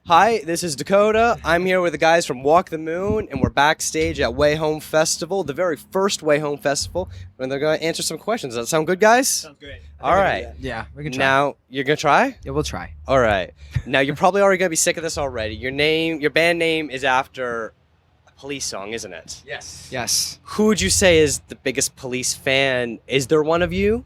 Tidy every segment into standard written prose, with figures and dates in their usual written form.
Hi, this is Dakota. I'm here with the guys from Walk the Moon, and we're backstage at WayHome Festival, the very first WayHome Festival, and they're going to answer some questions. Does that sound good, guys? Sounds great. All right. Yeah, we can try. Now, you're going to try? Yeah, we'll try. All right. Now, you're probably already going to be sick of this already. Your band name is after a police song, isn't it? Yes. Yes. Who would you say is the biggest Police fan? Is there one of you?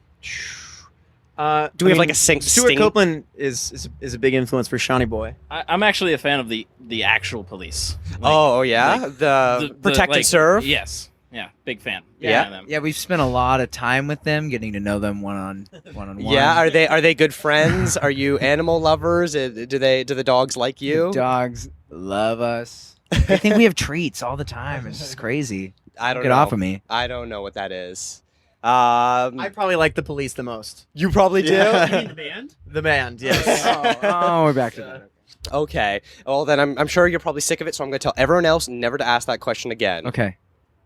Do we have like a Stuart sting? Copeland is a big influence for Shawnee Boy. I'm actually a fan of the actual Police. Oh, yeah? like, the Protect and Serve? Yes. Yeah, big fan. Yeah. Fan of them. Yeah, we've spent a lot of time with them, getting to know them one on one. Yeah, are they good friends? Are you animal lovers? Do the dogs like you? Dogs love us. They think we have treats all the time. It's just crazy. I don't Get know. off of me. I don't know what that is. I probably like the Police the most. You probably do. Yeah. You mean the band? The band, yes. Oh, we're back to that. Okay. Well, then I'm sure you're probably sick of it, so I'm going to tell everyone else never to ask that question again. Okay.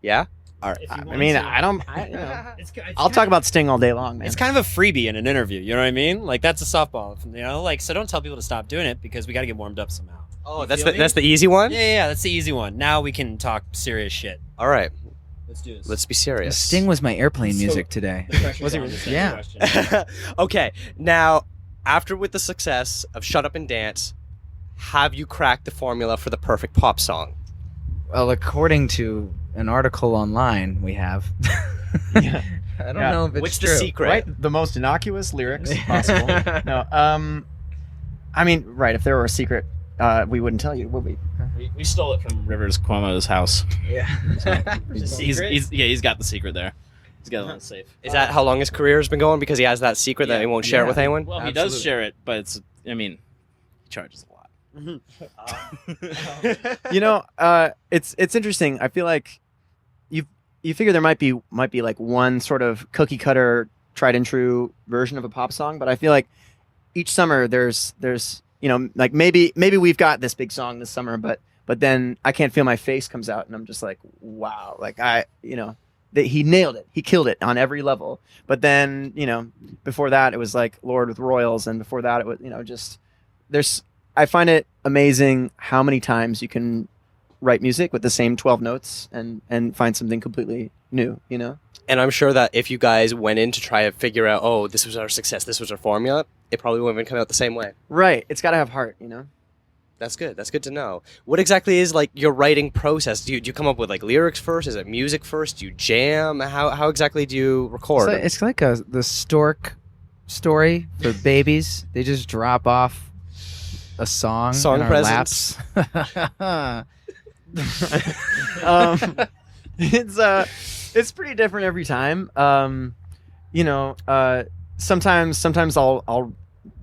Yeah. All right. If you I want mean, to. I don't. I'll talk about Sting all day long, man. It's kind of a freebie in an interview, you know what I mean? Like, that's a softball, you know? Like, so don't tell people to stop doing it because we got to get warmed up somehow. Oh, You that's feel the me? that's the easy one. Yeah, that's the easy one. Now we can talk serious shit. All right. Let's do this. Let's be serious. Sting was my airplane music today. Was it really? Yeah. Okay. Now, after with the success of Shut Up and Dance, have you cracked the formula for the perfect pop song? Well, according to an article online, we have. Yeah. I don't Yeah. know if it's What's true. the secret? Right? The most innocuous lyrics possible. No. I mean, right? If there were a secret, we wouldn't tell you, would we? We stole it from Rivers Cuomo's house. Yeah. He's got the secret there. He's got it on the safe. Is that how long his career has been going? Because he has that secret that he won't share it with anyone? Well, he does Absolutely. share it, but he charges a lot. You know, it's interesting. I feel like you figure there might be like one sort of cookie cutter, tried and true version of a pop song, but I feel like each summer there's like maybe we've got this big song this summer, but then I Can't Feel My Face comes out and I'm just like, wow, like that he nailed it, he killed it on every level. But then before that it was like Lord with Royals, and before that it was just I find it amazing how many times you can write music with the same 12 notes and find something completely new, And I'm sure that if you guys went in to try to figure out, oh, this was our success, this was our formula, it probably wouldn't even come out the same way. Right. It's got to have heart, That's good. That's good to know. What exactly is like your writing process? Do you come up with like lyrics first? Is it music first? Do you jam? How exactly do you record? It's like the stork story for babies. They just drop off a song in our presents. laps. It's pretty different every time. Sometimes I'll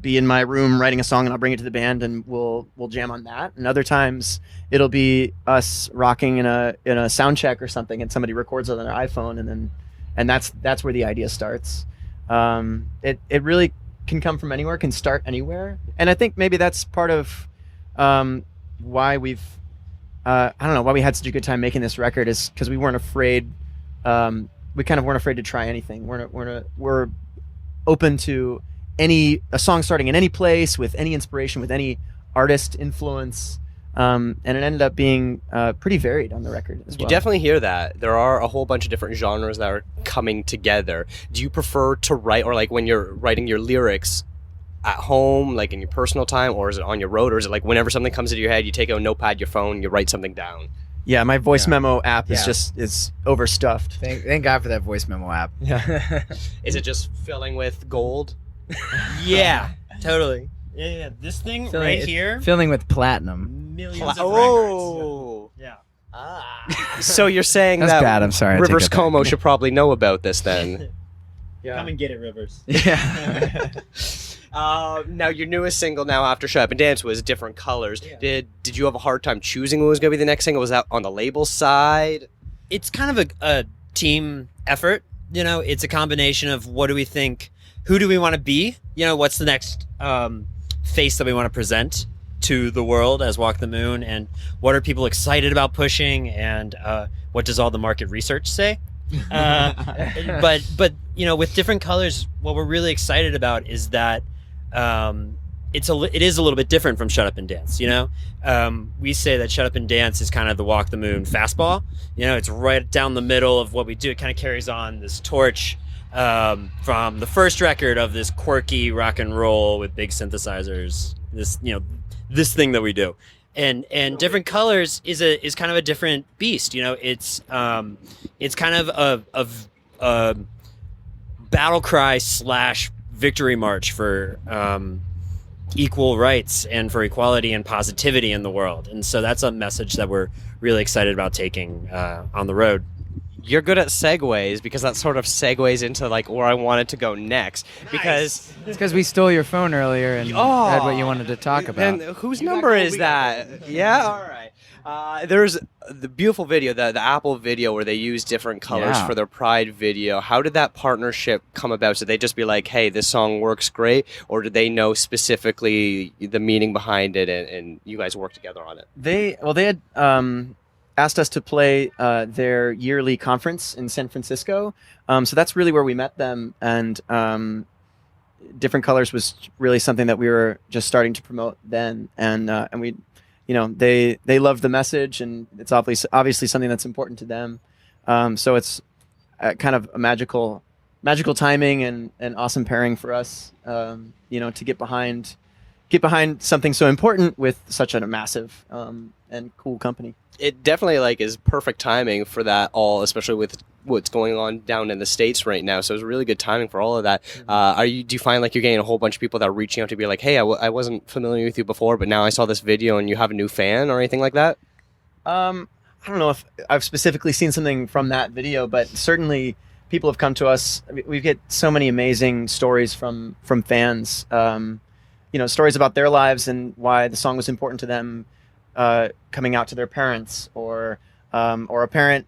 be in my room writing a song and I'll bring it to the band and we'll jam on that. And other times it'll be us rocking in a sound check or something and somebody records it on their iPhone and that's where the idea starts. It really can come from anywhere, can start anywhere. And I think maybe that's part of why we've why we had such a good time making this record, is because we weren't afraid. We kind of weren't afraid to try anything. We're open to a song starting in any place, with any inspiration, with any artist influence, and it ended up being pretty varied on the record as well. You definitely hear that. There are a whole bunch of different genres that are coming together. Do you prefer to write, or like when you're writing your lyrics at home, like in your personal time, or is it on your road, or is it like whenever something comes into your head, you take out a notepad, your phone, you write something down? Yeah, my voice memo app Yeah. is overstuffed. Thank God for that voice memo app. Yeah. Is it just filling with gold? Yeah, totally. Yeah. This thing right here, Filling with platinum. millions of records. Oh. Yeah. So you're saying That's that bad. I'm sorry. I take Rivers that back. Como should probably know about this then. Come and get it, Rivers. Yeah. Now your newest single now after Shut Up and Dance was Different Colors. Yeah. Did you have a hard time choosing what was going to be the next single? Was that on the label side? It's kind of a team effort. It's a combination of what do we think, who do we want to be? What's the next face that we want to present to the world as Walk the Moon, and what are people excited about pushing, and what does all the market research say? But with Different Colors, what we're really excited about is that it is a little bit different from Shut Up and Dance. We say that Shut Up and Dance is kind of the Walk the Moon fastball. It's right down the middle of what we do. It kind of carries on this torch from the first record of this quirky rock and roll with big synthesizers. This thing that we do. And Different Colors is kind of a different beast. It's kind of a battle cry / victory march for equal rights and for equality and positivity in the world. And so that's a message that we're really excited about taking on the road. You're good at segues because that sort of segues into like where I wanted to go next. Because It's because we stole your phone earlier and had what you wanted to talk about. And whose number is that? Yeah, all right. There's the beautiful video, the Apple video where they use Different Colors for their Pride video. How did that partnership come about? Did they just be like, hey, this song works great? Or did they know specifically the meaning behind it and you guys worked together on it? They had asked us to play their yearly conference in San Francisco. So that's really where we met them. And Different Colors was really something that we were just starting to promote then. And we, they loved the message, and it's obviously something that's important to them. So it's kind of a magical timing and awesome pairing for us, to get behind something so important with such a massive and cool company. It definitely is perfect timing for that all, especially with what's going on down in the States right now. So it's really good timing for all of that. Do you find like you're getting a whole bunch of people that are reaching out to be like, hey, I wasn't familiar with you before, but now I saw this video and you have a new fan or anything like that? I don't know if I've specifically seen something from that video, but certainly people have come to us. We get so many amazing stories from fans, stories about their lives and why the song was important to them, coming out to their parents or a parent,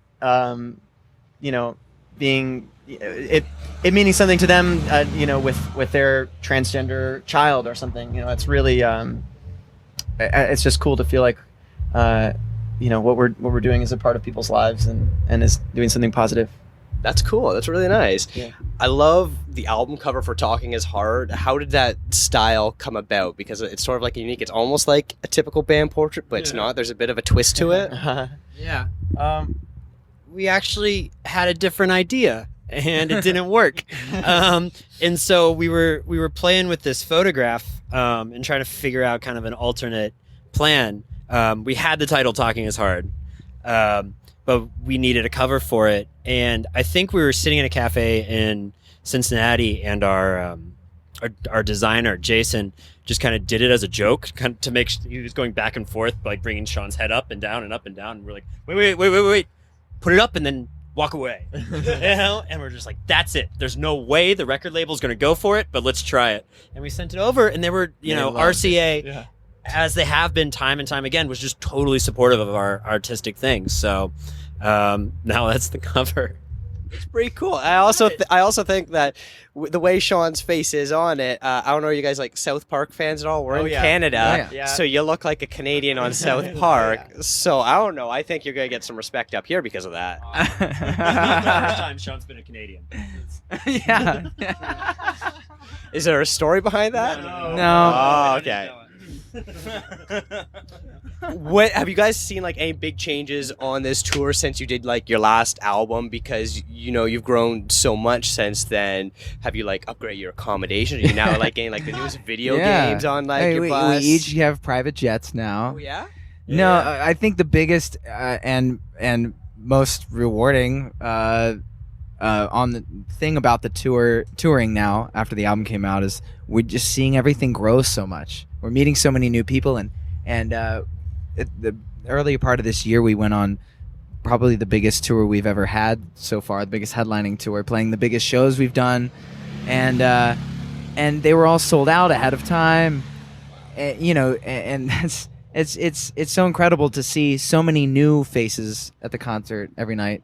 being it meaning something to them, with their transgender child or something. It's really it's just cool to feel like what we're doing is a part of people's lives and is doing something positive. That's cool. That's really nice. Yeah. I love the album cover for Talking Is Hard. How did that style come about? Because it's sort of unique. It's almost like a typical band portrait, but it's not. There's a bit of a twist to it. Yeah. We actually had a different idea and it didn't work. And so we were playing with this photograph and trying to figure out kind of an alternate plan. We had the title Talking Is Hard. But we needed a cover for it. And I think we were sitting in a cafe in Cincinnati, and our designer, Jason, just kind of did it as a joke, he was going back and forth, bringing Sean's head up and down and up and down. And we're like, wait, put it up and then walk away. And we're just like, that's it. There's no way the record label's going to go for it, but let's try it. And we sent it over, and they were, RCA, as they have been time and time again, was just totally supportive of our artistic things. So now that's the cover. It's pretty cool. I also think that the way Sean's face is on it, I don't know, are you guys South Park fans at all? We're in Canada, so you look like a Canadian on South Park. So I don't know. I think you're going to get some respect up here because of that. This is the first time Sean's been a Canadian. Yeah. Is there a story behind that? No. Oh, okay. What have you guys seen any big changes on this tour since you did your last album? Because you've grown so much since then. Have you upgraded your accommodation? Are you now getting the newest video games on your bus? We each have private jets now. Oh yeah. No, I think the biggest and most rewarding on the thing about the touring now after the album came out is we're just seeing everything grow so much. We're meeting so many new people, and the earlier part of this year we went on probably the biggest tour we've ever had so far, the biggest headlining tour, playing the biggest shows we've done, and they were all sold out ahead of time, and that's it's so incredible to see so many new faces at the concert every night.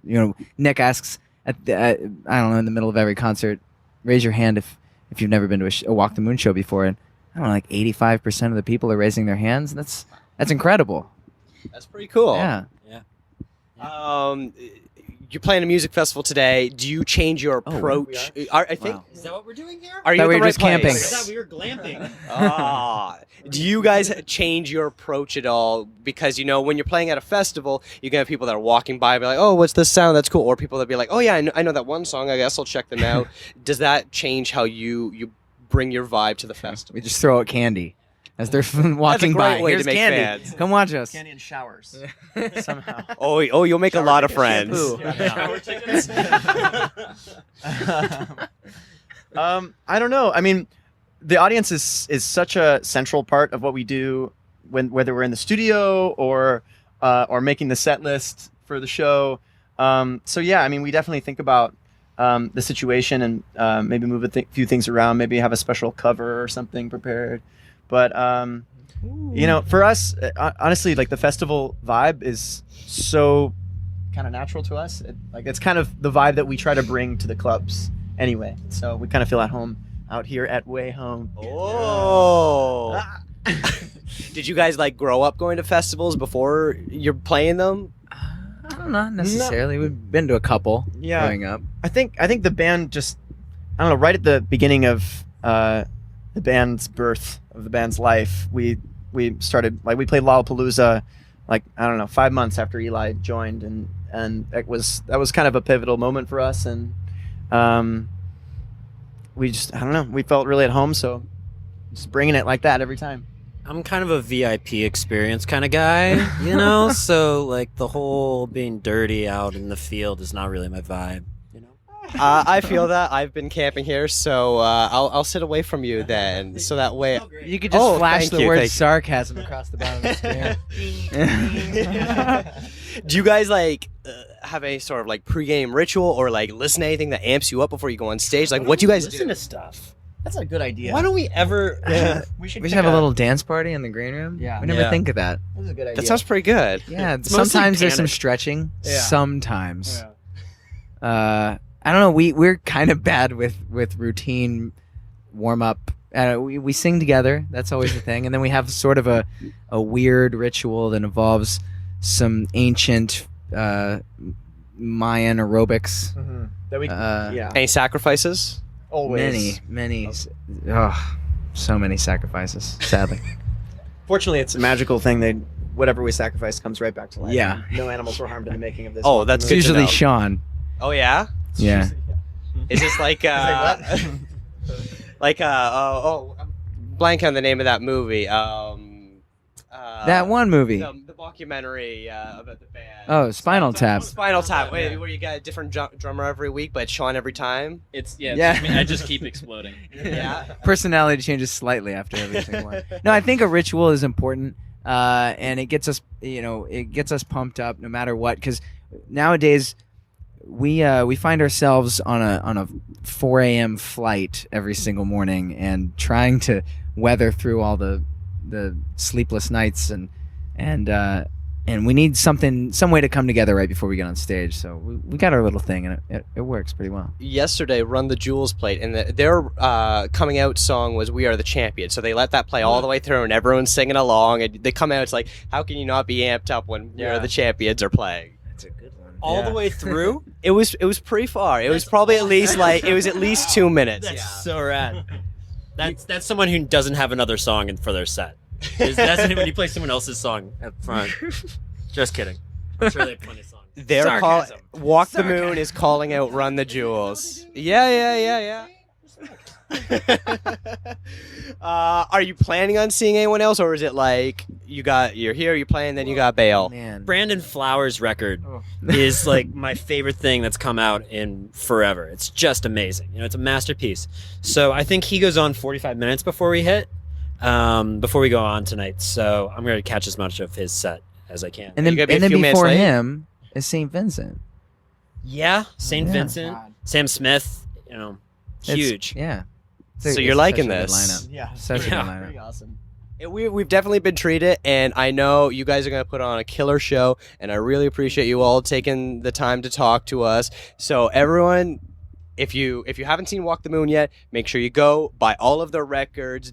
Nick asks I don't know, in the middle of every concert, raise your hand if you've never been to a Walk the Moon show before, and I don't know, 85% of the people are raising their hands. That's incredible. That's pretty cool. Yeah. you're playing a music festival today. Do you change your approach? I think. Wow. Is that what we're doing here? Are you Thought at we the were right just camping. I place? thought we were glamping. Do you guys change your approach at all? Because, when you're playing at a festival, you can have people that are walking by and be like, oh, what's this sound? That's cool. Or people that be like, oh, yeah, I know that one song. I guess I'll check them out. Does that change how you bring your vibe to the festival? We just throw out candy as they're walking great by. way to Here's make candy. fans. Come watch us. Candy and showers somehow. Oh, you'll make a lot of friends. I don't know. I mean, the audience is such a central part of what we do, whether we're in the studio or making the set list for the show. So yeah, I mean, we definitely think about the situation and maybe move a few things around, maybe have a special cover or something prepared. But for us, honestly, like the festival vibe is so kind of natural to us. It's kind of the vibe that we try to bring to the clubs anyway. So we kind of feel at home out here at WayHome. Oh. Did you guys grow up going to festivals before you're playing them? I don't know necessarily. We've been to a couple growing up. I think the band just, I don't know, right at the beginning of the band's birth, of the band's life, we started, we played Lollapalooza 5 months after Eli joined, and that was kind of a pivotal moment for us, and we just, I don't know, we felt really at home, so just bringing it like that every time. I'm kind of a VIP experience kind of guy, so the whole being dirty out in the field is not really my vibe, I feel that. I've been camping here, so I'll sit away from you then, so that way. You could just flash thank the you, word thank you. sarcasm across the bottom of the screen. Do you guys have a sort of pregame ritual or listen to anything that amps you up before you go on stage? What do you guys do? Listen to stuff. That's a good idea. Why don't we ever? We should We should have a little dance party in the green room. Yeah. We never Yeah. think of that. That's a good idea. That sounds pretty good. Yeah, mostly sometimes there's some panic. stretching. Yeah. Sometimes. I don't know. We're kind of bad with routine warm up. We sing together. That's always the thing. And then we have sort of a weird ritual that involves some ancient Mayan aerobics. Mm-hmm. That we, Any sacrifices? always. Many. So many sacrifices. Sadly. Fortunately, it's a magical thing. Whatever we sacrifice comes right back to life. Yeah. No animals were harmed in the making of this. Oh, that's It's good to usually know. Sean. Oh yeah. Yeah. Is this I'm blank on the name of that movie. That one movie. The documentary about the band. Oh, Spinal Tap. Spinal Tap. Where you got a different drummer every week, but Sean every time. It's Yeah. I just keep exploding. Yeah. Personality changes slightly after every single one. No, I think a ritual is important, and it gets us, it gets us pumped up no matter what. Because nowadays, we find ourselves on a 4 a.m. flight every single morning, and trying to weather through all the sleepless nights, and we need some way to come together right before we get on stage. So we got our little thing, and it works pretty well. Yesterday, Run the Jewels played, and their coming out song was "We Are the Champions." So they let that play all the way through, and everyone's singing along. And they come out, it's like, how can you not be amped up when "We Are the Champions" are playing? That's a good one. all the way through. It was pretty far. It was probably at least 2 minutes. That's so rad. That's someone who doesn't have another song for their set. That's when you play someone else's song up front. Just kidding. I'm sure they have plenty of songs. Sarcasm. Walk the Moon is calling out "Run the Jewels." Yeah. Are you planning on seeing anyone else, or is it you're here, you're playing, then you got bail? Man. Brandon Flowers' record Oh. is my favorite thing that's come out in forever. It's just amazing. It's a masterpiece. So I think he goes on 45 minutes before we go on tonight. So I'm going to catch as much of his set as I can. And then You gotta be a few minutes before late? him is St. Vincent. Yeah, St. Yeah. Vincent, Sam Smith, huge. Yeah. So you're liking such a good this? lineup. Yeah. Such a good Yeah. lineup. Pretty awesome. We've definitely been treated, and I know you guys are going to put on a killer show, and I really appreciate you all taking the time to talk to us. So everyone, if you haven't seen Walk the Moon yet, make sure you go buy all of their records.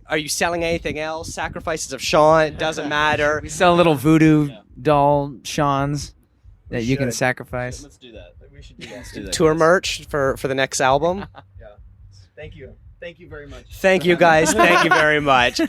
Are you selling anything else? Sacrifices of Sean, doesn't matter. We sell little voodoo doll Sean's. that you can sacrifice. Let's do that. We should do that. Let's do that. Tour guys. merch for the next album. Thank you very much. Thank you guys. Thank you very much.